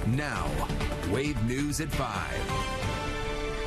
Now, Wave News at 5.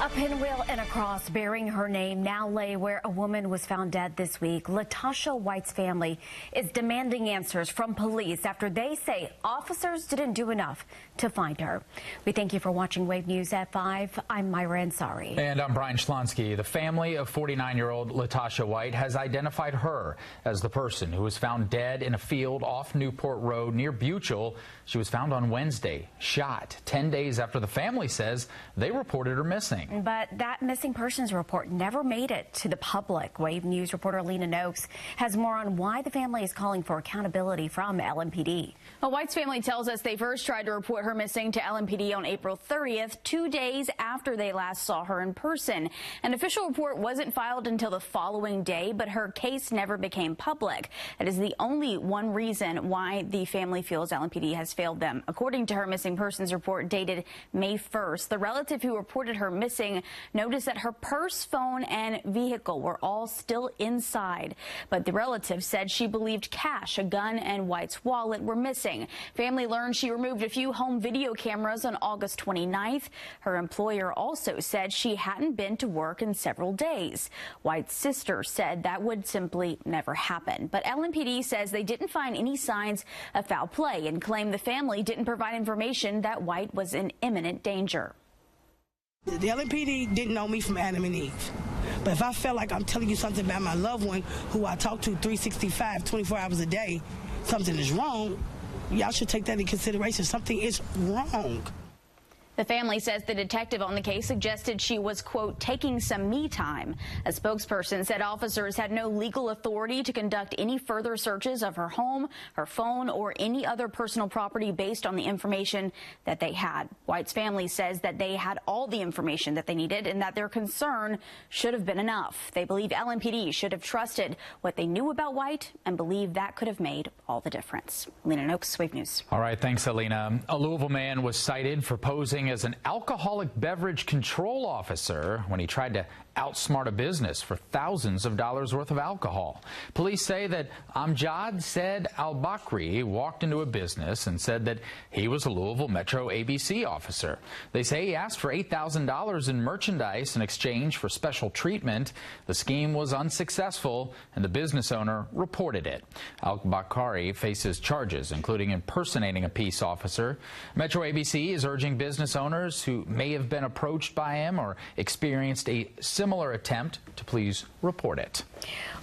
A pinwheel and a cross bearing her name now lay where a woman was found dead this week. Latasha White's family is demanding answers from police after they say officers didn't do enough to find her. We thank you for watching Wave News at 5. I'm Myra Ansari. And I'm Brian Schlonsky. The family of 49-year-old Latasha White has identified her as the person who was found dead in a field off Newport Road near Buchel. She was found on Wednesday, shot 10 days after the family says they reported her missing. But that missing persons report never made it to the public. Wave News reporter Lena Noakes has more on why the family is calling for accountability from LMPD. Well, White's family tells us they first tried to report her missing to LMPD on April 30th, 2 days after they last saw her in person. An official report wasn't filed until the following day, but her case never became public. That is the only one reason why the family feels LMPD has failed them. According to her missing persons report dated May 1st, the relative who reported her missing noticed that her purse, phone, and vehicle were all still inside. But the relative said she believed cash, a gun, and White's wallet were missing. Family learned she removed a few home video cameras on August 29th. Her employer also said she hadn't been to work in several days. White's sister said that would simply never happen. But LMPD says they didn't find any signs of foul play and claim the family didn't provide information that White was in imminent danger. The LMPD didn't know me from Adam and Eve. But if I felt like I'm telling you something about my loved one who I talk to 365, 24 hours a day, something is wrong, y'all should take that into consideration. Something is wrong. The family says the detective on the case suggested she was, quote, taking some me time. A spokesperson said officers had no legal authority to conduct any further searches of her home, her phone, or any other personal property based on the information that they had. White's family says that they had all the information that they needed and that their concern should have been enough. They believe LMPD should have trusted what they knew about White and believe that could have made all the difference. Lena Noakes, Wave News. All right, thanks, Alina. A Louisville man was cited for posing as an alcoholic beverage control officer when he tried to outsmart a business for thousands of dollars worth of alcohol. Police say that Amjad Said Al-Bakri walked into a business and said that he was a Louisville Metro ABC officer. They say he asked for $8,000 in merchandise in exchange for special treatment. The scheme was unsuccessful and the business owner reported it. Al-Bakri faces charges including impersonating a peace officer. Metro ABC is urging business owners who may have been approached by him or experienced a similar attempt to please report it.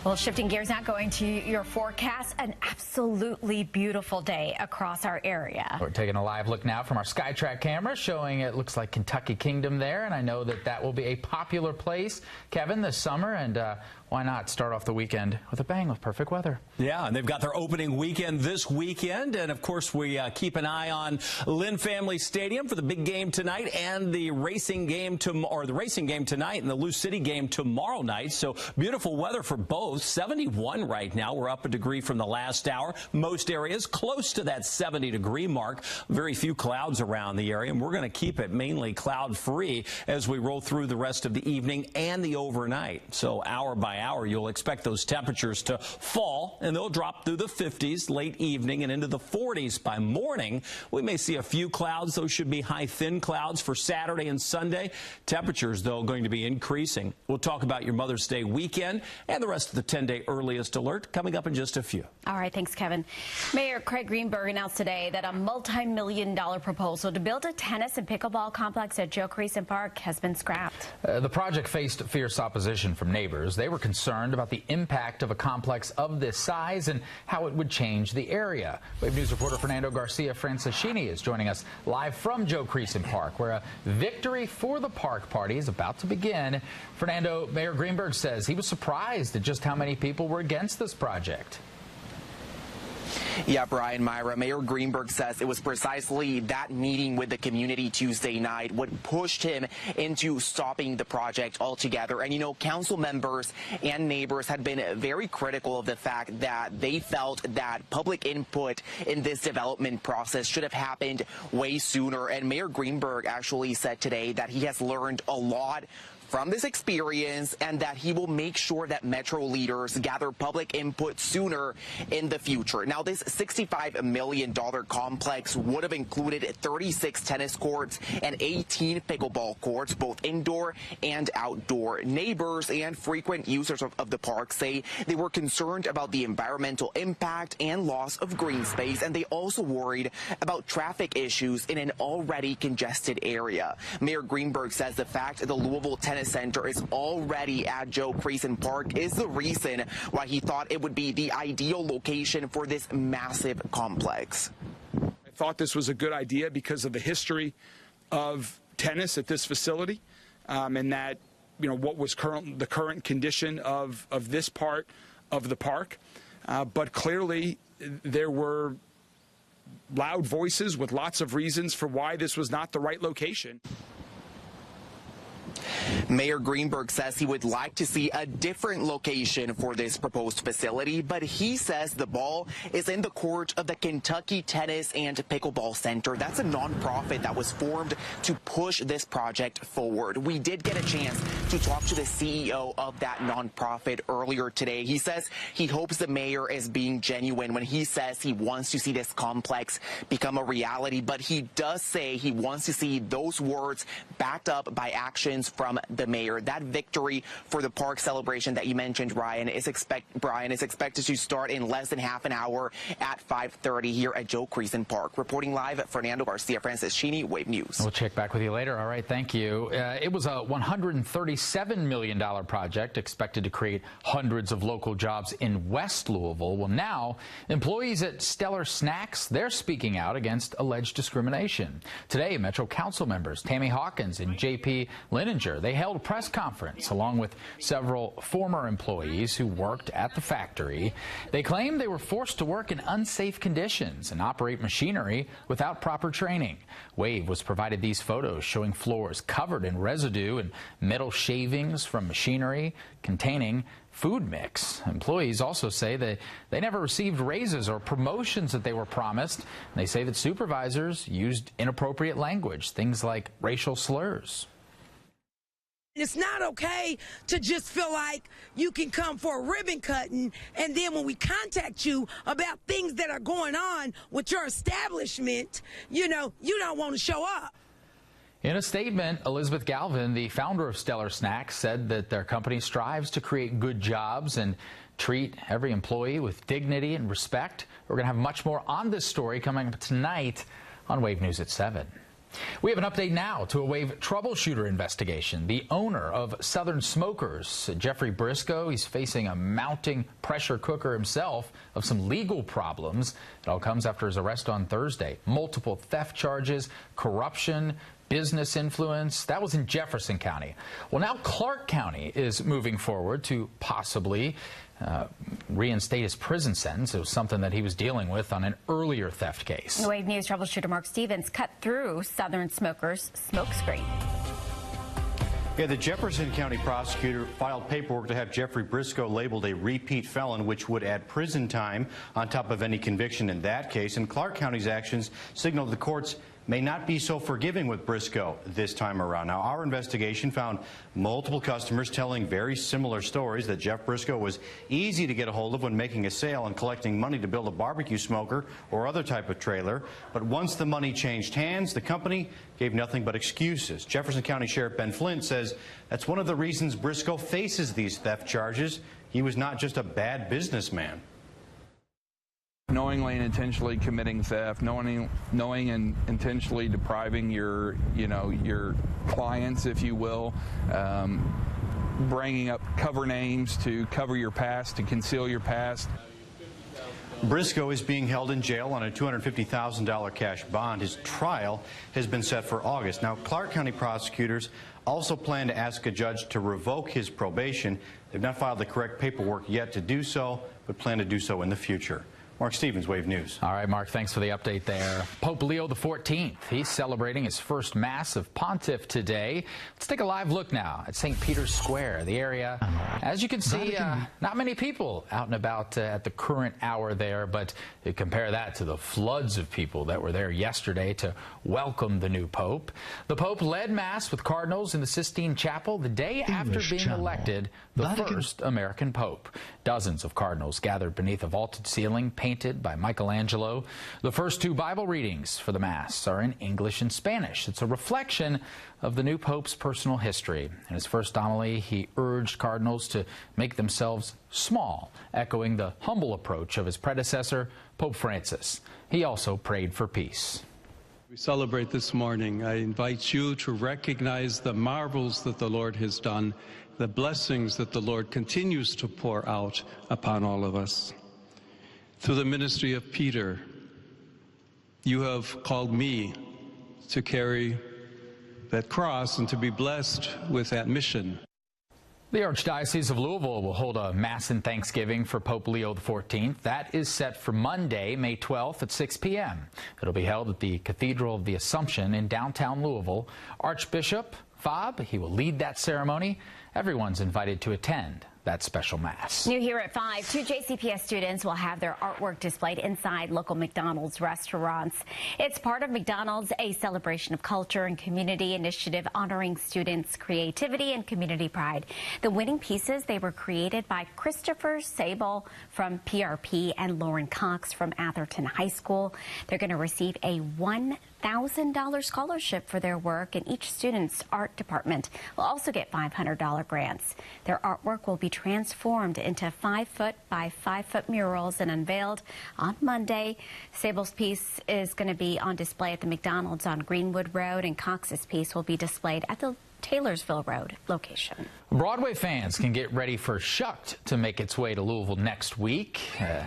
Well, shifting gears now, going to your forecast, an absolutely beautiful day across our area. We're taking a live look now from our SkyTrack camera showing it looks like Kentucky Kingdom there, and I know that that will be a popular place, Kevin, this summer, and why not start off the weekend with a bang with perfect weather? Yeah, and they've got their opening weekend this weekend, and of course we keep an eye on Lynn Family Stadium for the big game tonight and the racing game tonight and the Lou City game tomorrow night. So beautiful weather for both. 71 right now. We're up a degree from the last hour. Most areas close to that 70-degree mark. Very few clouds around the area, and we're going to keep it mainly cloud-free as we roll through the rest of the evening and the overnight. So hour by hour, you'll expect those temperatures to fall, and they'll drop through the 50s late evening and into the 40s by morning. We may see a few clouds. Those should be high, thin clouds for Saturday and Sunday. Temperatures, though, going to be increasing. We'll talk about your Mother's Day weekend and the rest of the 10-day earliest alert coming up in just a few. All right, thanks, Kevin. Mayor Craig Greenberg announced today that a multi-million-dollar proposal to build a tennis and pickleball complex at Creason Park has been scrapped. The project faced fierce opposition from neighbors. They were concerned about the impact of a complex of this size and how it would change the area. Wave News reporter Fernando Garcia Francescini is joining us live from Creason Park, where a victory for the park party is about to begin. Fernando, Mayor Greenberg says he was surprised at just how many people were against this project. Yeah, Brian, Myra, Mayor Greenberg says it was precisely that meeting with the community Tuesday night what pushed him into stopping the project altogether. And, you know, council members and neighbors had been very critical of the fact that they felt that public input in this development process should have happened way sooner. And Mayor Greenberg actually said today that he has learned a lot from this experience and that he will make sure that Metro leaders gather public input sooner in the future. Now, this $65 million complex would have included 36 tennis courts and 18 pickleball courts, both indoor and outdoor. Neighbors and frequent users of the park say they were concerned about the environmental impact and loss of green space, and they also worried about traffic issues in an already congested area. Mayor Greenberg says the fact the Louisville Tennis Center is already at Joe Creason Park is the reason why he thought it would be the ideal location for this massive complex. I thought this was a good idea because of the history of tennis at this facility, and that, you know, what was the current condition of this part of the park. But clearly there were loud voices with lots of reasons for why this was not the right location. Mayor Greenberg says he would like to see a different location for this proposed facility, but he says the ball is in the court of the Kentucky Tennis and Pickleball Center. That's a nonprofit that was formed to push this project forward. We did get a chance to talk to the CEO of that nonprofit earlier today. He says he hopes the mayor is being genuine when he says he wants to see this complex become a reality, but he does say he wants to see those words backed up by actions from the mayor. That victory for the park celebration that you mentioned, Brian, is expected to start in less than half an hour at 5:30 here at Joe Creason Park. Reporting live, Fernando Garcia, Francis Cheney, Wave News. We'll check back with you later. All right, thank you. It was a $137 million project expected to create hundreds of local jobs in West Louisville. Well, now employees at Stellar Snacks, they're speaking out against alleged discrimination. Today, Metro Council members Tammy Hawkins and J.P. Lininger, they held a press conference along with several former employees who worked at the factory. They claimed they were forced to work in unsafe conditions and operate machinery without proper training. Wave was provided these photos showing floors covered in residue and metal shavings from machinery containing food mix. Employees also say that they never received raises or promotions that they were promised. They say that supervisors used inappropriate language, things like racial slurs. It's not okay to just feel like you can come for a ribbon cutting, and then when we contact you about things that are going on with your establishment, you know, you don't want to show up. In a statement, Elizabeth Galvin, the founder of Stellar Snacks, said that their company strives to create good jobs and treat every employee with dignity and respect. We're going to have much more on this story coming up tonight on Wave News at 7. We have an update now to a Wave troubleshooter investigation. The owner of Southern Smokers, Jeffrey Briscoe, he's facing a mounting pressure cooker himself of some legal problems. It all comes after his arrest on Thursday. Multiple theft charges, corruption, business influence. That was in Jefferson County. Well, now Clark County is moving forward to possibly reinstate his prison sentence. It was something that he was dealing with on an earlier theft case. Wave News troubleshooter Mark Stevens cut through Southern Smokers' smokescreen. Yeah, the Jefferson County prosecutor filed paperwork to have Jeffrey Briscoe labeled a repeat felon, which would add prison time on top of any conviction in that case. And Clark County's actions signaled the courts may not be so forgiving with Briscoe this time around. Now, our investigation found multiple customers telling very similar stories that Jeff Briscoe was easy to get a hold of when making a sale and collecting money to build a barbecue smoker or other type of trailer. But once the money changed hands, the company gave nothing but excuses. Jefferson County Sheriff Ben Flint says that's one of the reasons Briscoe faces these theft charges. He was not just a bad businessman. Knowingly and intentionally committing theft, knowing and intentionally depriving your clients, if you will, bringing up cover names to cover your past, to conceal your past. Briscoe is being held in jail on a $250,000 cash bond. His trial has been set for August. Now, Clark County prosecutors also plan to ask a judge to revoke his probation. They've not filed the correct paperwork yet to do so, but plan to do so in the future. Mark Stevens, Wave News. All right, Mark, thanks for the update there. Pope Leo XIV, he's celebrating his first Mass of Pontiff today. Let's take a live look now at St. Peter's Square, the area. As you can see, not many people out and about at the current hour there, but you compare that to the floods of people that were there yesterday to welcome the new Pope. The Pope led Mass with cardinals in the Sistine Chapel the day after being elected the first American Pope. Dozens of cardinals gathered beneath a vaulted ceiling painted by Michelangelo. The first two Bible readings for the Mass are in English and Spanish. It's a reflection of the new Pope's personal history. In his first homily, he urged cardinals to make themselves small, echoing the humble approach of his predecessor, Pope Francis. He also prayed for peace. We celebrate this morning. I invite you to recognize the marvels that the Lord has done, the blessings that the Lord continues to pour out upon all of us. Through the ministry of Peter, you have called me to carry that cross and to be blessed with that mission. The Archdiocese of Louisville will hold a Mass and Thanksgiving for Pope Leo XIV. That is set for Monday, May 12th at 6 p.m. It'll be held at the Cathedral of the Assumption in downtown Louisville. Archbishop Fobb, he will lead that ceremony. Everyone's invited to attend that special Mass. New here at 5, 2 JCPS students will have their artwork displayed inside local McDonald's restaurants. It's part of McDonald's, a celebration of culture and community initiative honoring students' creativity and community pride. The winning pieces, they were created by Christopher Sable from PRP and Lauren Cox from Atherton High School. They're going to receive a $1,000 scholarship for their work, and each student's art department will also get $500 grants. Their artwork will be transformed into 5-foot by 5-foot murals and unveiled on Monday. Sable's piece is going to be on display at the McDonald's on Greenwood Road, and Cox's piece will be displayed at the Taylorsville Road location. Broadway fans can get ready for Shucked to make its way to Louisville next week.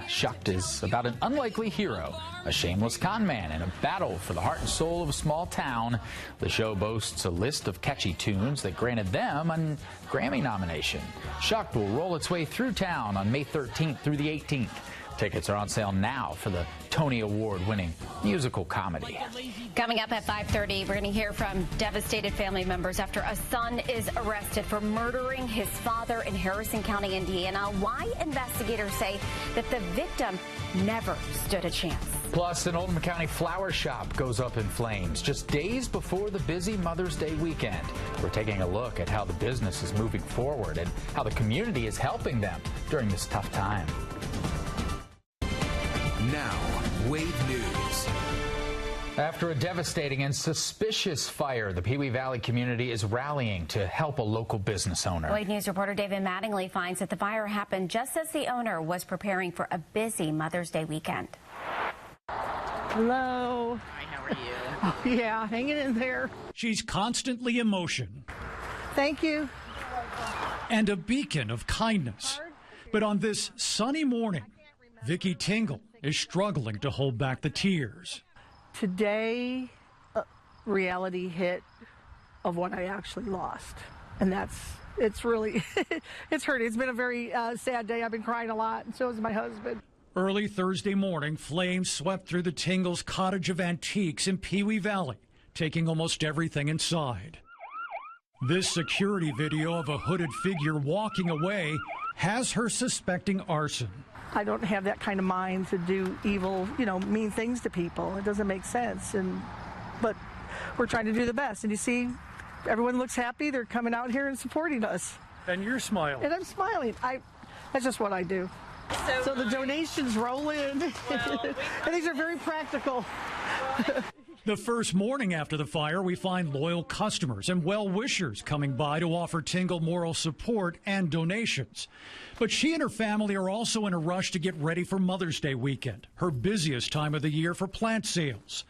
Shucked is about an unlikely hero, a shameless con man in a battle for the heart and soul of a small town. The show boasts a list of catchy tunes that granted them a Grammy nomination. Shucked will roll its way through town on May 13th through the 18th. Tickets are on sale now for the Tony Award-winning musical comedy. Coming up at 5:30, we're going to hear from devastated family members after a son is arrested for murdering his father in Harrison County, Indiana. Why investigators say that the victim never stood a chance. Plus, an Oldham County flower shop goes up in flames just days before the busy Mother's Day weekend. We're taking a look at how the business is moving forward and how the community is helping them during this tough time. Now, Wave News. After a devastating and suspicious fire, the Pewee Valley community is rallying to help a local business owner. Wave News reporter David Mattingly finds that the fire happened just as the owner was preparing for a busy Mother's Day weekend. Hello. Hi, how are you? Oh, yeah, hanging in there. She's constantly in motion. Thank you. And a beacon of kindness. But on this sunny morning, Vicki Tingle is struggling to hold back the tears. Today, reality hit of what I actually lost. And it's really, it's hurting. It's been a very sad day. I've been crying a lot, and so has my husband. Early Thursday morning, flames swept through the Tingles' cottage of antiques in Pewee Valley, taking almost everything inside. This security video of a hooded figure walking away has her suspecting arson. I don't have that kind of mind to do evil, mean things to people. It doesn't make sense. But we're trying to do the best. And you see, everyone looks happy. They're coming out here and supporting us. And you're smiling. And I'm smiling. That's just what I do. So the donations roll in. And these are very practical. The first morning after the fire, we find loyal customers and well-wishers coming by to offer Tingle moral support and donations. But she and her family are also in a rush to get ready for Mother's Day weekend, her busiest time of the year for plant sales.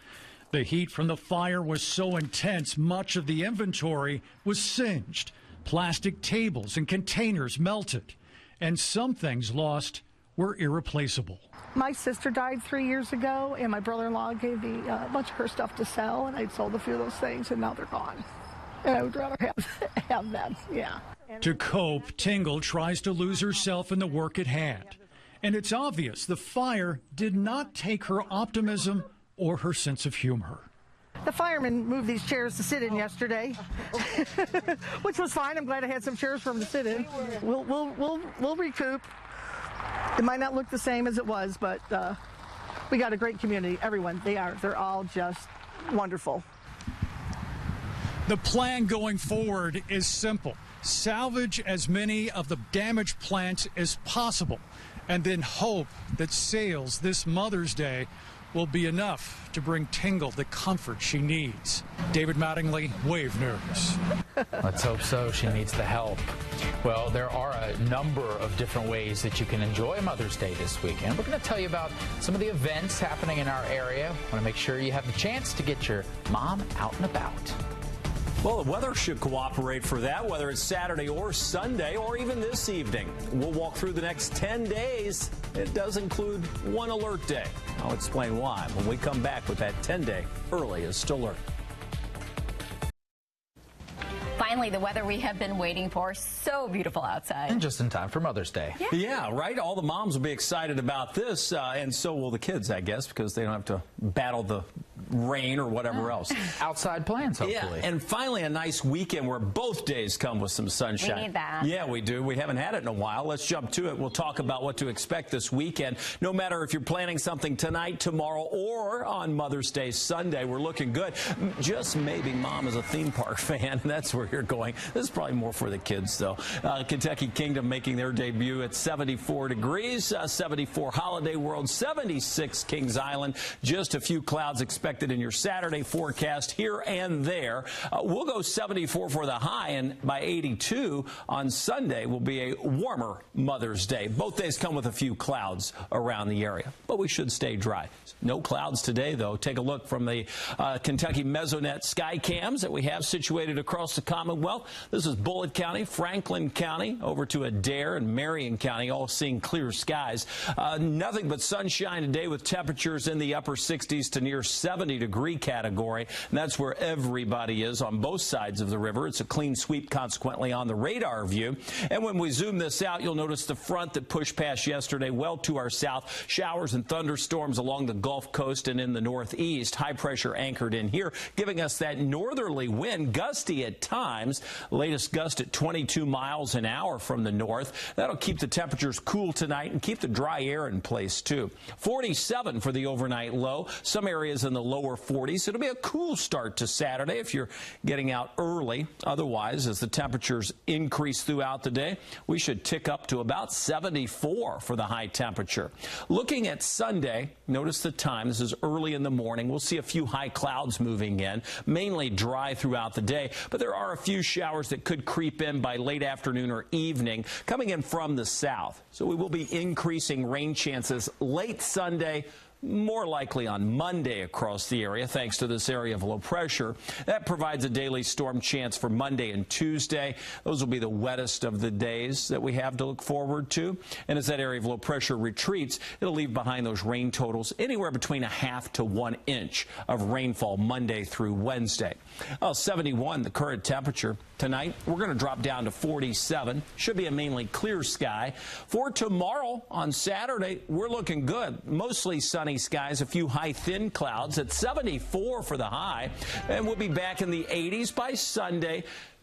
The heat from the fire was so intense, much of the inventory was singed. Plastic tables and containers melted, and some things lost were irreplaceable. My sister died 3 years ago, and my brother-in-law gave me a bunch of her stuff to sell, and I'd sold a few of those things, and now they're gone. And I would rather have them, yeah. To cope, Tingle tries to lose herself in the work at hand. And it's obvious the fire did not take her optimism or her sense of humor. The firemen moved these chairs to sit in yesterday, which was fine. I'm glad I had some chairs for them to sit in. We'll recoup. It might not look the same as it was, but we got a great community. Everyone, they're all just wonderful. The plan going forward is simple. Salvage as many of the damaged plants as possible, and then hope that sales this Mother's Day will be enough to bring Tingle the comfort she needs. David Mattingly, Wave News. Let's hope so. She needs the help. Well, there are a number of different ways that you can enjoy Mother's Day this weekend. We're going to tell you about some of the events happening in our area. Want to make sure you have the chance to get your mom out and about. Well, the weather should cooperate for that, whether it's Saturday or Sunday or even this evening. We'll walk through the next 10 days. It does include one alert day. I'll explain why when we come back with that 10-day earliest alert. Finally, the weather we have been waiting for. So beautiful outside. And just in time for Mother's Day. Yeah, right? All the moms will be excited about this, and so will the kids, I guess, because they don't have to battle the rain or whatever else. Outside plans, hopefully. Yeah, and finally a nice weekend where both days come with some sunshine. We need that. Yeah, we do. We haven't had it in a while. Let's jump to it. We'll talk about what to expect this weekend. No matter if you're planning something tonight, tomorrow, or on Mother's Day Sunday, we're looking good. Just maybe mom is a theme park fan, and that's where you're going. This is probably more for the kids, though. Kentucky Kingdom making their debut at 74 degrees, 74 Holiday World, 76 Kings Island. Just a few clouds expected in your Saturday forecast here and there. We'll go 74 for the high, and by 82 on Sunday will be a warmer Mother's Day. Both days come with a few clouds around the area, but we should stay dry. No clouds today, though. Take a look from the Kentucky Mesonet sky cams that we have situated across the Commonwealth. This is Bullitt County, Franklin County, over to Adair and Marion County, all seeing clear skies. Nothing but sunshine today with temperatures in the upper 60s to near 70-degree category. And that's where everybody is on both sides of the river. It's a clean sweep, consequently, on the radar view. And when we zoom this out, you'll notice the front that pushed past yesterday well to our south. Showers and thunderstorms along the Gulf Coast and in the northeast. High pressure anchored in here, giving us that northerly wind, gusty at times. Latest gust at 22 miles an hour from the north. That'll keep the temperatures cool tonight and keep the dry air in place, too. 47 for the overnight low. Some areas in the lower 40s. It'll be a cool start to Saturday if you're getting out early. Otherwise, as the temperatures increase throughout the day, we should tick up to about 74 for the high temperature. Looking at Sunday, notice the time. This is early in the morning. We'll see a few high clouds moving in, mainly dry throughout the day, but there are a few showers that could creep in by late afternoon or evening coming in from the south. So we will be increasing rain chances late Sunday, more likely on Monday across the area, thanks to this area of low pressure. That provides a daily storm chance for Monday and Tuesday. Those will be the wettest of the days that we have to look forward to. And as that area of low pressure retreats, it'll leave behind those rain totals anywhere between 1/2 to 1 inch of rainfall Monday through Wednesday. 71, the current temperature. Tonight, we're going to drop down to 47. Should be a mainly clear sky. For tomorrow, on Saturday, we're looking good. Mostly sunny skies, a few high thin clouds at 74 for the high, and we'll be back in the 80s by Sunday.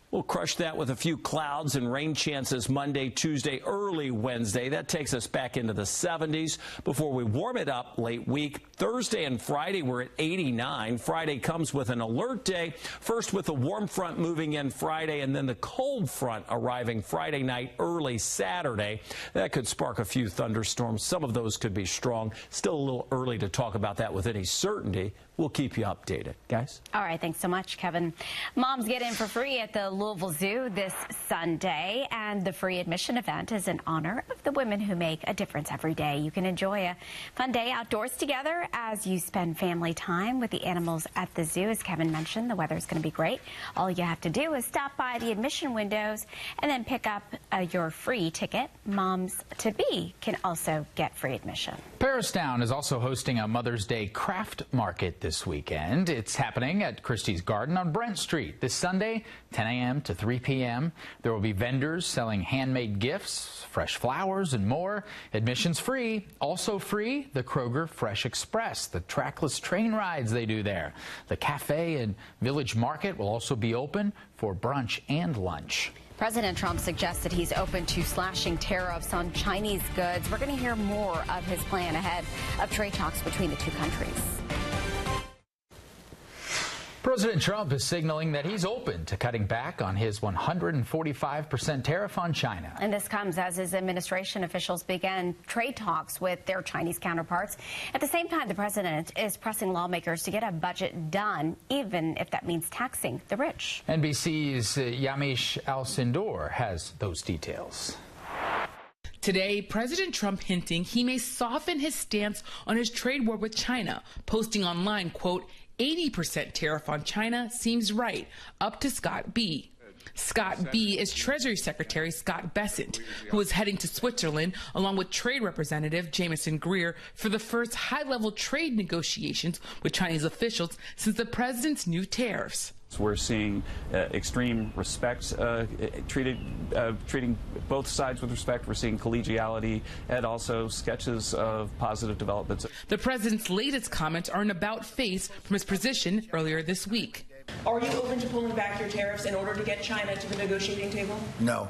We'll crush that with a few clouds and rain chances Monday, Tuesday, early Wednesday. That takes us back into the 70s before we warm it up late week. Thursday and Friday, we're at 89. Friday comes with an alert day. First with the warm front moving in Friday, and then the cold front arriving Friday night, early Saturday. That could spark a few thunderstorms. Some of those could be strong. Still a little early to talk about that with any certainty. We'll keep you updated, guys. All right, thanks so much, Kevin. Moms get in for free at the Louisville Zoo this Sunday, and the free admission event is in honor of the women who make a difference every day. You can enjoy a fun day outdoors together as you spend family time with the animals at the zoo. As Kevin mentioned, the weather is going to be great. All you have to do is stop by the admission windows and then pick up your free ticket. Moms-to-be can also get free admission. Paristown is also hosting a Mother's Day craft market this this weekend. It's happening at Christie's Garden on Brent Street this Sunday, 10 a.m. to 3 p.m. There will be vendors selling handmade gifts, fresh flowers, and more. Admission's free. Also free, the Kroger Fresh Express, the trackless train rides they do there. The cafe and Village Market will also be open for brunch and lunch. President Trump suggested he's open to slashing tariffs on Chinese goods. We're going to hear more of his plan ahead of trade talks between the two countries. President Trump is signaling that he's open to cutting back on his 145% tariff on China. And this comes as his administration officials begin trade talks with their Chinese counterparts. At the same time, the president is pressing lawmakers to get a budget done, even if that means taxing the rich. NBC's Yamiche Alcindor has those details. Today, President Trump hinting he may soften his stance on his trade war with China, posting online, quote, 80% tariff on China seems right, up to Scott B. Scott B is Treasury Secretary Scott Bessent, who is heading to Switzerland along with Trade Representative Jamieson Greer for the first high-level trade negotiations with Chinese officials since the president's new tariffs. We're seeing extreme respect, treating both sides with respect. We're seeing collegiality and also sketches of positive developments. The president's latest comments are an about-face from his position earlier this week. Are you open to pulling back your tariffs in order to get China to the negotiating table? No.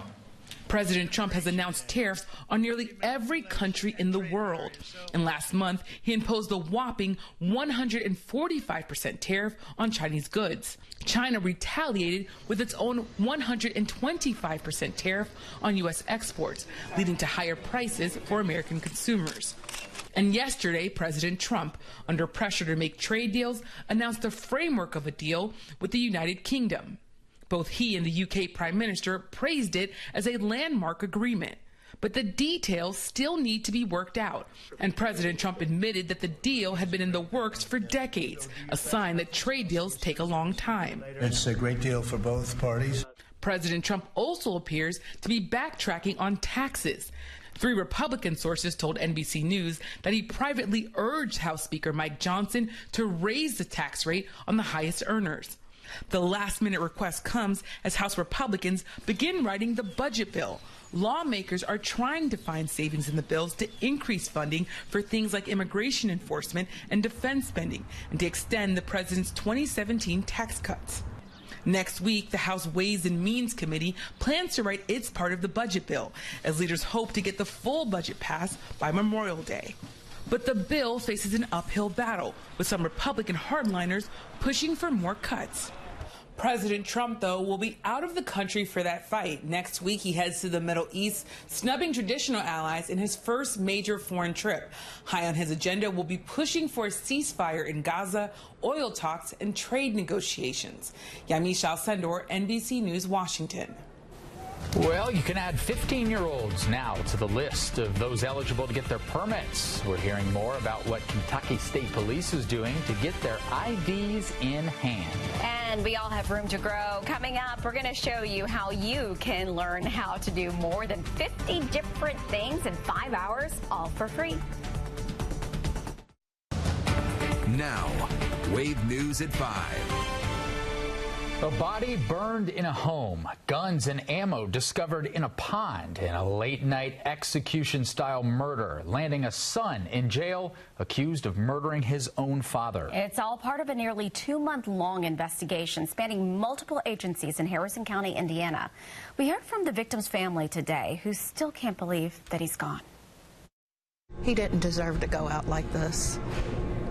President Trump has announced tariffs on nearly every country in the world. And last month, he imposed a whopping 145% tariff on Chinese goods. China retaliated with its own 125% tariff on U.S. exports, leading to higher prices for American consumers. And yesterday, President Trump, under pressure to make trade deals, announced the framework of a deal with the United Kingdom. Both he and the UK Prime Minister praised it as a landmark agreement. But the details still need to be worked out. And President Trump admitted that the deal had been in the works for decades, a sign that trade deals take a long time. It's a great deal for both parties. President Trump also appears to be backtracking on taxes. 3 Republican sources told NBC News that he privately urged House Speaker Mike Johnson to raise the tax rate on the highest earners. The last-minute request comes as House Republicans begin writing the budget bill. Lawmakers are trying to find savings in the bills to increase funding for things like immigration enforcement and defense spending, and to extend the president's 2017 tax cuts. Next week, the House Ways and Means Committee plans to write its part of the budget bill, as leaders hope to get the full budget passed by Memorial Day. But the bill faces an uphill battle, with some Republican hardliners pushing for more cuts. President Trump, though, will be out of the country for that fight. Next week, he heads to the Middle East, snubbing traditional allies in his first major foreign trip. High on his agenda will be pushing for a ceasefire in Gaza, oil talks, and trade negotiations. Yamiche Alcindor, NBC News, Washington. Well, you can add 15-year-olds now to the list of those eligible to get their permits. We're hearing more about what Kentucky State Police is doing to get their IDs in hand. And we all have room to grow. Coming up, we're going to show you how you can learn how to do more than 50 different things in 5 hours, all for free. Now, Wave News at 5. A body burned in a home, guns and ammo discovered in a pond, in a late-night execution-style murder, landing a son in jail accused of murdering his own father. It's all part of a nearly 2-month-long investigation spanning multiple agencies in Harrison County, Indiana. We heard from the victim's family today, who still can't believe that he's gone. He didn't deserve to go out like this.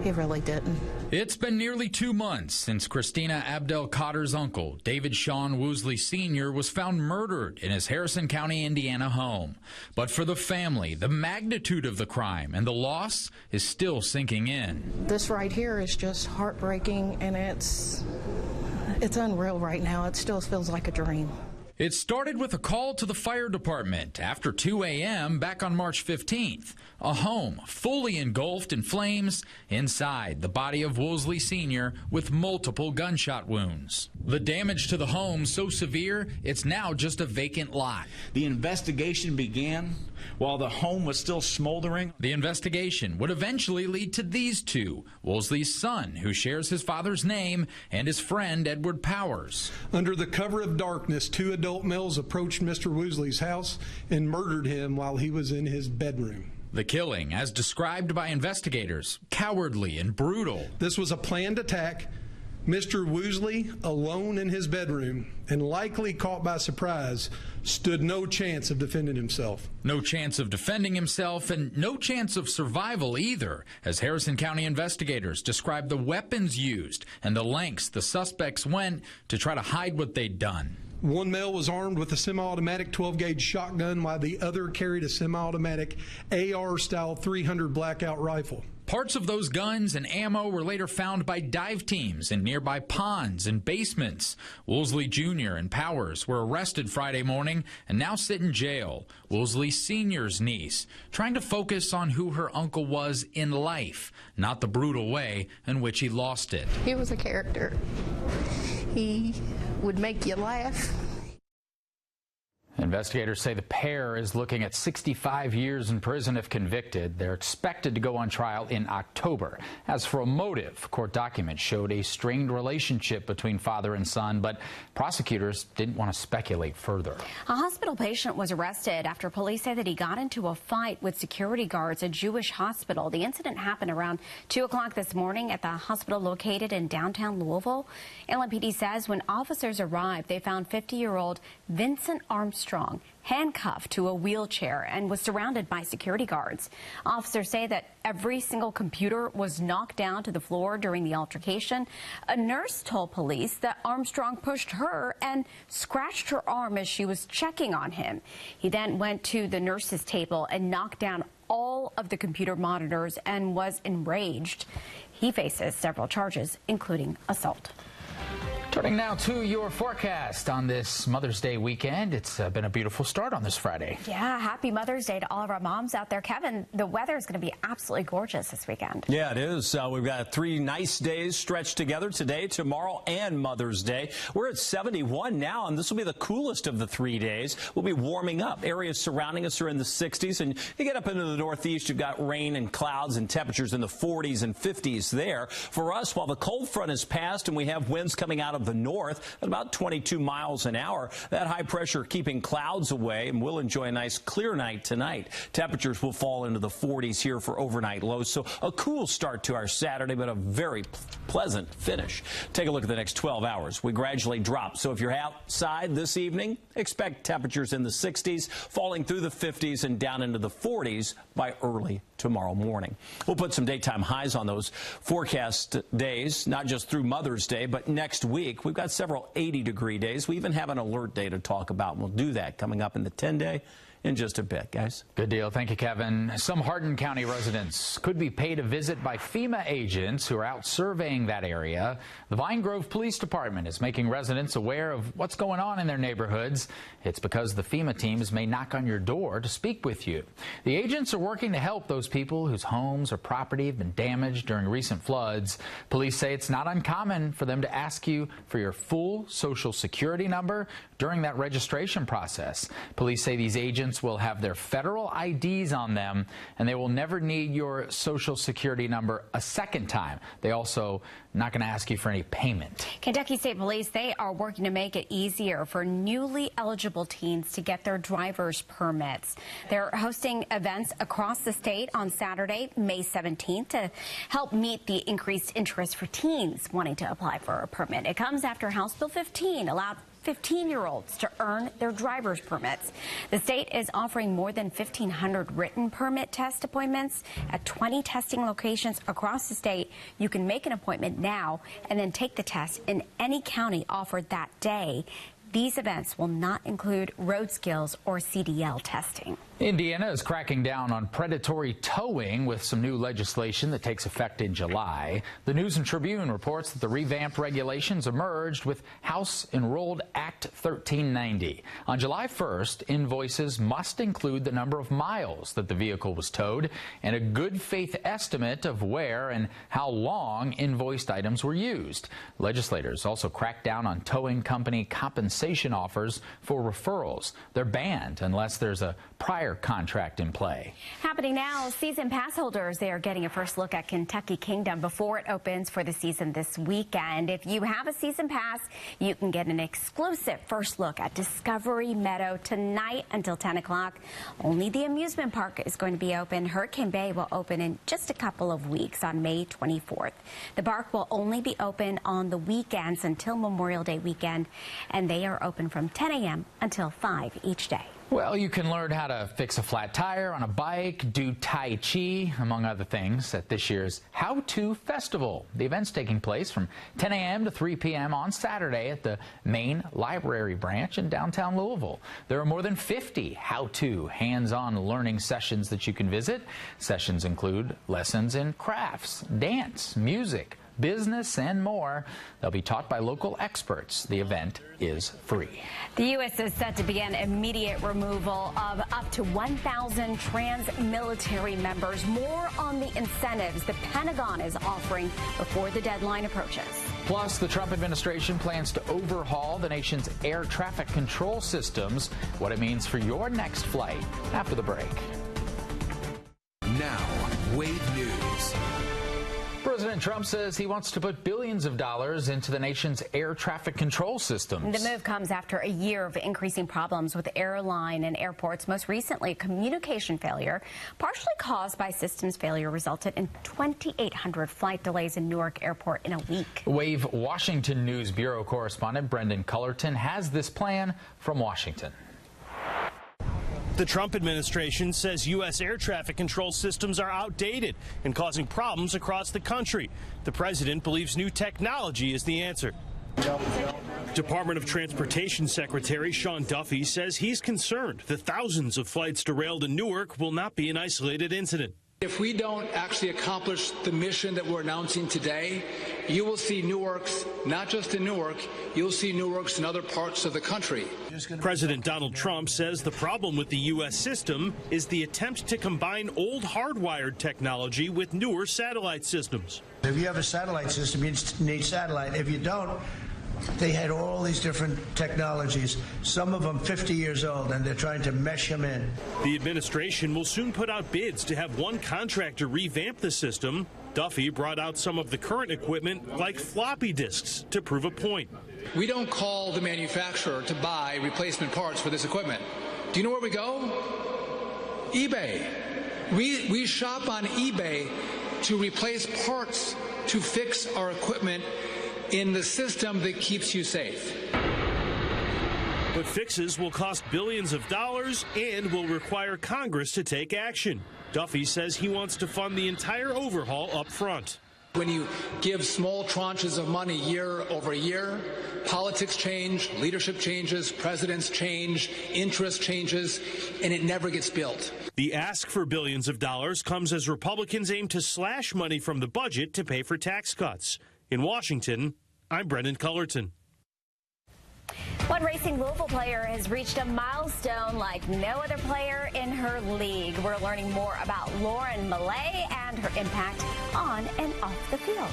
He really didn't. It's been nearly 2 months since Christina Abdel Khadr's uncle, David Sean Woosley Sr., was found murdered in his Harrison County, Indiana home. But for the family, the magnitude of the crime and the loss is still sinking in. This right here is just heartbreaking, and it's unreal right now. It still feels like a dream. It started with a call to the fire department after 2 a.m. back on March 15th. A home fully engulfed in flames. Inside, the body of Woolsey Sr. with multiple gunshot wounds. The damage to the home so severe, it's now just a vacant lot. The investigation began while the home was still smoldering. The investigation would eventually lead to these two, Woolsey's son, who shares his father's name, and his friend Edward Powers. Under the cover of darkness, 2 adult males approached Mr. Woolsey's house and murdered him while he was in his bedroom. The killing, as described by investigators, cowardly and brutal. This was a planned attack. Mr. Woolsey, alone in his bedroom and likely caught by surprise, stood no chance of defending himself. No chance of defending himself and no chance of survival either, as Harrison County investigators described the weapons used and the lengths the suspects went to try to hide what they'd done. One male was armed with a semi-automatic 12-gauge shotgun, while the other carried a semi-automatic AR-style 300 blackout rifle. Parts of those guns and ammo were later found by dive teams in nearby ponds and basements. Woolsey Jr. and Powers were arrested Friday morning and now sit in jail. Woolsey Sr.'s niece, trying to focus on who her uncle was in life, not the brutal way in which he lost it. He was a character. He would make you laugh. Investigators say the pair is looking at 65 years in prison if convicted. They're expected to go on trial in October. As for a motive, court documents showed a strained relationship between father and son, but prosecutors didn't want to speculate further. A hospital patient was arrested after police say that he got into a fight with security guards at a Jewish hospital. The incident happened around 2 o'clock this morning at the hospital located in downtown Louisville. LMPD says when officers arrived, they found 50-year-old Vincent Armstrong handcuffed to a wheelchair and was surrounded by security guards. Officers say that every single computer was knocked down to the floor during the altercation. A nurse told police that Armstrong pushed her and scratched her arm as she was checking on him. He then went to the nurse's table and knocked down all of the computer monitors and was enraged. He faces several charges, including assault. Turning now to your forecast on this Mother's Day weekend. It's been a beautiful start on this Friday. Yeah, happy Mother's Day to all of our moms out there. Kevin, the weather is going to be absolutely gorgeous this weekend. Yeah, it is. We've got 3 nice days stretched together today, tomorrow, and Mother's Day. We're at 71 now, and this will be the coolest of the 3 days. We'll be warming up. Areas surrounding us are in the 60s, and you get up into the Northeast, you've got rain and clouds and temperatures in the 40s and 50s there. For us, while the cold front has passed and we have winds coming out of the north at about 22 miles an hour. That high pressure keeping clouds away, and we'll enjoy a nice clear night tonight. Temperatures will fall into the 40s here for overnight lows, so a cool start to our Saturday, but a very pleasant finish. Take a look at the next 12 hours. We gradually drop, so if you're outside this evening, expect temperatures in the 60s, falling through the 50s and down into the 40s by early tomorrow morning. We'll put some daytime highs on those forecast days, not just through Mother's Day, but next week. We've got several 80-degree days. We even have an alert day to talk about, and we'll do that coming up in the 10-day in just a bit, guys. Good deal. Thank you, Kevin. Some Hardin County residents could be paid a visit by FEMA agents who are out surveying that area. The Vine Grove Police Department is making residents aware of what's going on in their neighborhoods. It's because the FEMA teams may knock on your door to speak with you. The agents are working to help those people whose homes or property have been damaged during recent floods. Police say it's not uncommon for them to ask you for your full Social Security number during that registration process. Police say these agents will have their federal IDs on them, and they will never need your Social Security number a second time. They also not going to ask you for any payment. Kentucky State Police, they are working to make it easier for newly eligible teens to get their driver's permits. They're hosting events across the state on Saturday, May 17th, to help meet the increased interest for teens wanting to apply for a permit. It comes after House Bill 15 allowed 15-year-olds to earn their driver's permits. The state is offering more than 1,500 written permit test appointments at 20 testing locations across the state. You can make an appointment now and then take the test in any county offered that day. These events will not include road skills or CDL testing. Indiana is cracking down on predatory towing with some new legislation that takes effect in July. The News and Tribune reports that the revamped regulations emerged with House Enrolled Act 1390. On July 1st, invoices must include the number of miles that the vehicle was towed and a good faith estimate of where and how long invoiced items were used. Legislators also cracked down on towing company compensation offers for referrals. They're banned unless there's a prior contract in play. Happening now, season pass holders, they are getting a first look at Kentucky Kingdom before it opens for the season this weekend. If you have a season pass, you can get an exclusive first look at Discovery Meadow tonight until 10 o'clock. Only the amusement park is going to be open. Hurricane Bay will open in just a couple of weeks on May 24th. The park will only be open on the weekends until Memorial Day weekend, and they are open from 10 a.m. until 5 each day. Well, you can learn how to fix a flat tire on a bike, do Tai Chi, among other things, at this year's How To Festival. The event's taking place from 10 a.m. to 3 p.m. on Saturday at the main library branch in downtown Louisville. There are more than 50 how-to hands-on learning sessions that you can visit. Sessions include lessons in crafts, dance, music, business, and more. They'll be taught by local experts. The event is free. The U.S. is set to begin immediate removal of up to 1,000 trans military members. More on the incentives the Pentagon is offering before the deadline approaches. Plus, the Trump administration plans to overhaul the nation's air traffic control systems. What it means for your next flight after the break. Now, Wave News. President Trump says he wants to put billions of dollars into the nation's air traffic control systems. The move comes after a year of increasing problems with airline and airports. Most recently, a communication failure, partially caused by systems failure, resulted in 2,800 flight delays in Newark Airport in a week. Wave Washington News Bureau correspondent Brendan Cullerton has this plan from Washington. The Trump administration says U.S. air traffic control systems are outdated and causing problems across the country. The president believes new technology is the answer. Department of Transportation Secretary Sean Duffy says he's concerned the thousands of flights derailed in Newark will not be an isolated incident. If we don't actually accomplish the mission that we're announcing today, you will see Newark's, not just in Newark, you'll see Newark's in other parts of the country. President Donald Trump says the problem with the U.S. system is the attempt to combine old hardwired technology with newer satellite systems. If you have a satellite system, you need satellite. If you don't, they had all these different technologies, some of them 50 years old, and they're trying to mesh them in. The administration will soon put out bids to have one contractor revamp the system. Duffy brought out some of the current equipment, like floppy disks, to prove a point. We don't call the manufacturer to buy replacement parts for this equipment. Do you know where we go? eBay. We shop on eBay to replace parts to fix our equipment in the system that keeps you safe. But fixes will cost billions of dollars and will require Congress to take action. Duffy says he wants to fund the entire overhaul up front. When you give small tranches of money year over year, politics change, leadership changes, presidents change, interest changes, and it never gets built. The ask for billions of dollars comes as Republicans aim to slash money from the budget to pay for tax cuts. In Washington, I'm Brendan Cullerton. One Racing Louisville player has reached a milestone like no other player in her league. We're learning more about Lauren Millay and her impact on and off the field.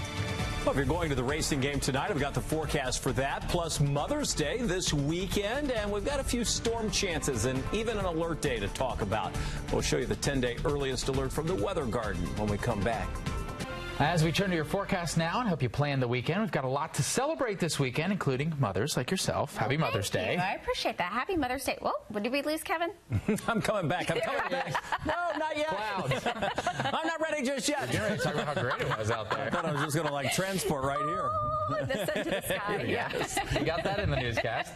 Well, if you're going to the racing game tonight, I've got the forecast for that, plus Mother's Day this weekend, and we've got a few storm chances and even an alert day to talk about. We'll show you the 10-day earliest alert from the Weather Garden when we come back. As we turn to your forecast now and hope you plan the weekend, we've got a lot to celebrate this weekend, including mothers like yourself. Happy Mother's Day. I appreciate that. Happy Mother's Day. Whoa, did we lose Kevin? I'm coming back. I'm coming back. No, not yet. Clouds. I'm not ready just yet. You're ready to talk about how great it was out there. I thought I was just going to like transport right here. Oh, the sun to the sky. Yes. You got that in the newscast.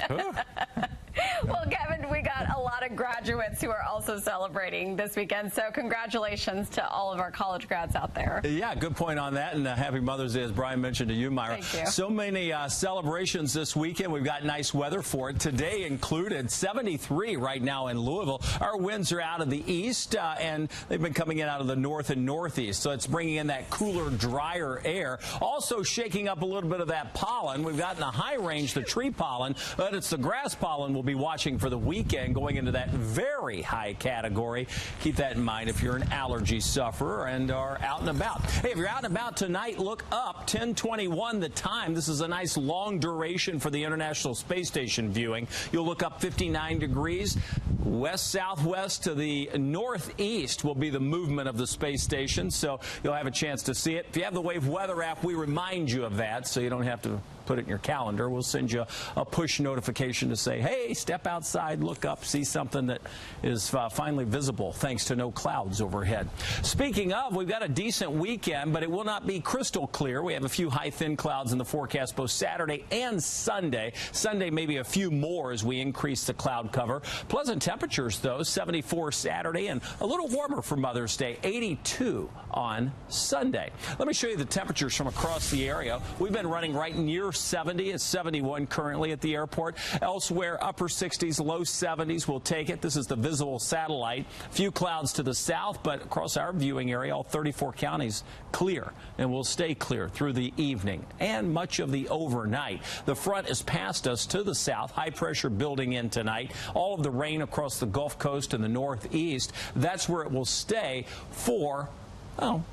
Well, Kevin, we got a lot lot of graduates who are also celebrating this weekend. So congratulations to all of our college grads out there. Yeah, good point on that. And happy Mother's Day, as Brian mentioned to you, Myra. Thank you. So many celebrations this weekend. We've got nice weather for it. Today included 73 right now in Louisville. Our winds are out of the east, and they've been coming in out of the north and northeast. So it's bringing in that cooler, drier air. Also shaking up a little bit of that pollen. We've got in the high range the tree pollen, but it's the grass pollen we'll be watching for the weekend, going into that very high category. Keep that in mind if you're an allergy sufferer and are out and about. Hey, if you're out and about tonight, look up. 10:21 the time. This is a nice long duration for the International Space Station viewing. You'll look up 59 degrees. West-southwest to the northeast will be the movement of the space station, so you'll have a chance to see it. If you have the Wave Weather app, we remind you of that, so you don't have to put it in your calendar. We'll send you a push notification to say, hey, step outside, look up, see something that is finally visible thanks to no clouds overhead. Speaking of, we've got a decent weekend, but it will not be crystal clear. We have a few high, thin clouds in the forecast both Saturday and Sunday. Sunday, maybe a few more as we increase the cloud cover. Pleasant temperatures, though, 74 Saturday and a little warmer for Mother's Day, 82 on Sunday. Let me show you the temperatures from across the area. We've been running right near 70. It's 71 currently at the airport. Elsewhere, upper 60s, low 70s. We'll take it. This is the visible satellite. Few clouds to the south, but across our viewing area, all 34 counties clear, and will stay clear through the evening and much of the overnight. The front is past us to the south. High pressure building in tonight. All of the rain across the Gulf Coast and the northeast. That's where it will stay for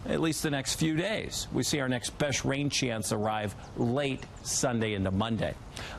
at least the next few days. We see our next best rain chance arrive late Sunday into Monday.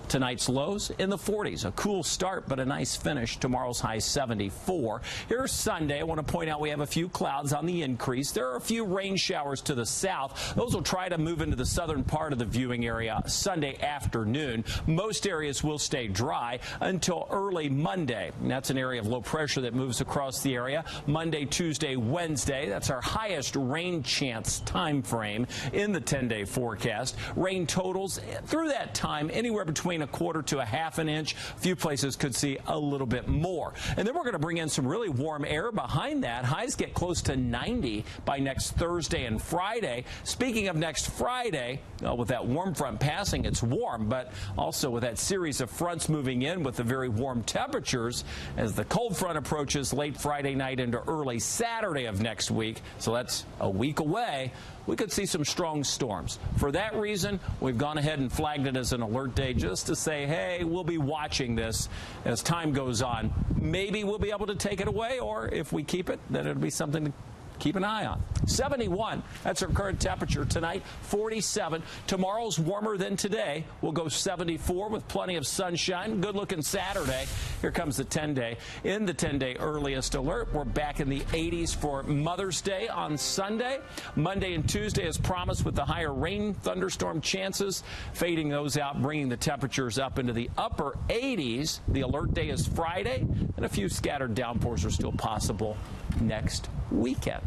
Tonight's lows in the 40s. A cool start, but a nice finish. Tomorrow's high 74. Here's Sunday. I want to point out we have a few clouds on the increase. There are a few rain showers to the south. Those will try to move into the southern part of the viewing area Sunday afternoon. Most areas will stay dry until early Monday. And that's an area of low pressure that moves across the area. Monday, Tuesday, Wednesday. That's our highest rain chance time frame in the 10-day forecast. Rain totals through that time anywhere between a quarter to a half an inch. A few places could see a little bit more. And then we're going to bring in some really warm air behind that. Highs get close to 90 by next Thursday and Friday. Speaking of next Friday, with that warm front passing, it's warm, but also with that series of fronts moving in with the very warm temperatures as the cold front approaches late Friday night into early Saturday of next week. So that's a week away. We could see some strong storms. For that reason, we've gone ahead and flagged it as an alert day just to say, hey, we'll be watching this as time goes on. Maybe we'll be able to take it away, or if we keep it, then it'll be something to keep an eye on. 71, that's our current temperature tonight. 47. Tomorrow's warmer than today. We'll go 74 with plenty of sunshine. Good looking Saturday. Here comes the 10-day. In the 10-day earliest alert, we're back in the 80s for Mother's Day on Sunday. Monday and Tuesday as promised with the higher rain thunderstorm chances, fading those out, bringing the temperatures up into the upper 80s. The alert day is Friday, and a few scattered downpours are still possible next weekend.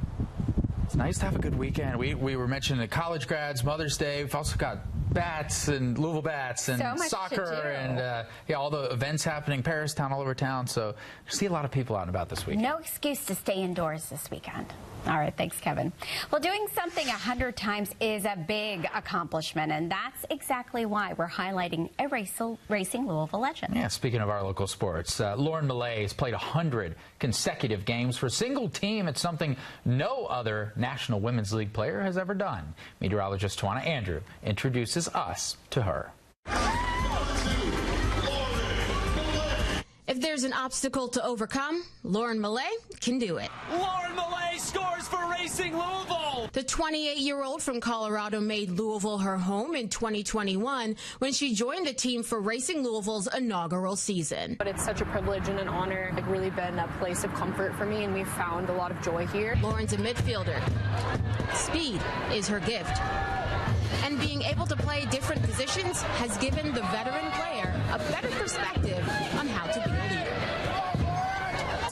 It's nice to have a good weekend. We were mentioning the college grads, Mother's Day. We've also got bats and Louisville bats and So much soccer to do. and all the events happening, Paris town, all over town. So I see a lot of people out and about this weekend. No excuse to stay indoors this weekend. All right, thanks, Kevin. Well, doing something 100 times is a big accomplishment, and that's exactly why we're highlighting a racing Louisville legend. Yeah, speaking of our local sports, Lauren Millay has played 100 consecutive games for a single team. It's something no other National Women's League player has ever done. Meteorologist Tawana Andrew introduces us to her. If there's an obstacle to overcome, Lauren Millay can do it. Lauren Millay scores for Racing Louisville! The 28-year-old from Colorado made Louisville her home in 2021 when she joined the team for Racing Louisville's inaugural season. But it's such a privilege and an honor. It's really been a place of comfort for me, and we've found a lot of joy here. Lauren's a midfielder. Speed is her gift. And being able to play different positions has given the veteran player a better perspective on how to be a leader.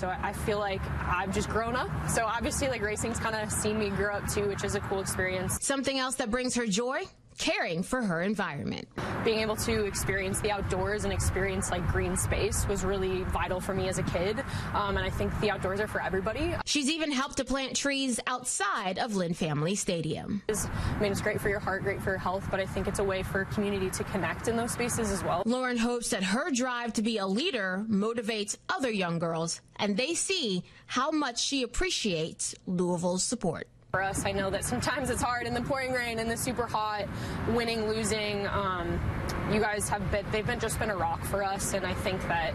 So I feel like I've just grown up. So obviously, like, racing's kind of seen me grow up too, which is a cool experience. Something else that brings her joy? Caring for her environment. being able to experience the outdoors and experience like green space was really vital for me as a kid. And I think the outdoors are for everybody. She's even helped to plant trees outside of Lynn Family Stadium. I mean, it's great for your heart, great for your health, but I think it's a way for community to connect in those spaces as well. Lauren hopes that her drive to be a leader motivates other young girls, and they see how much she appreciates Louisville's support. For us, I know that sometimes it's hard in the pouring rain and the super hot, winning, losing. You guys they've just been a rock for us, and I think that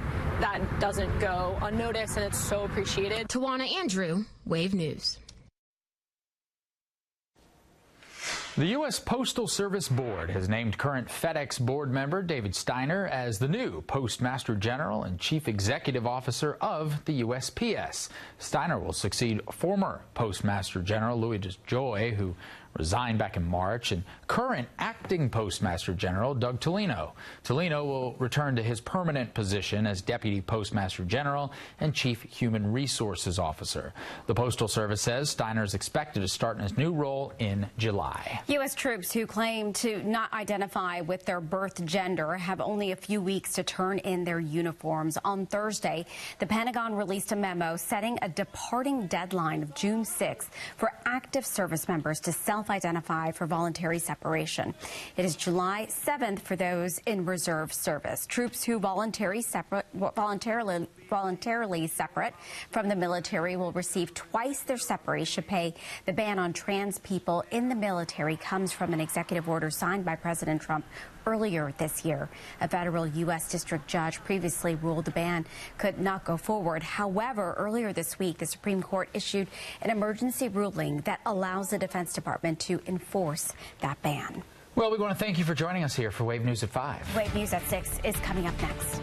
doesn't go unnoticed, and it's so appreciated. Tawana Andrew, Wave News. The U.S. Postal Service Board has named current FedEx board member David Steiner as the new Postmaster General and Chief Executive Officer of the USPS. Steiner will succeed former Postmaster General Louis DeJoy, who resigned back in March, and current acting Postmaster General Doug Tolino. Tolino will return to his permanent position as Deputy Postmaster General and Chief Human Resources Officer. The Postal Service says Steiner is expected to start in his new role in July. U.S. troops who claim to not identify with their birth gender have only a few weeks to turn in their uniforms. On Thursday, the Pentagon released a memo setting a departing deadline of June 6th for active service members to self-identify for voluntary separation. It is July 7th for those in reserve service. Troops who voluntarily separate from the military will receive twice their separation pay. The ban on trans people in the military comes from an executive order signed by President Trump earlier this year. A federal U.S. district judge previously ruled the ban could not go forward. However, earlier this week, the Supreme Court issued an emergency ruling that allows the Defense Department to enforce that ban. Well, we want to thank you for joining us here for Wave News at 5. Wave News at 6 is coming up next.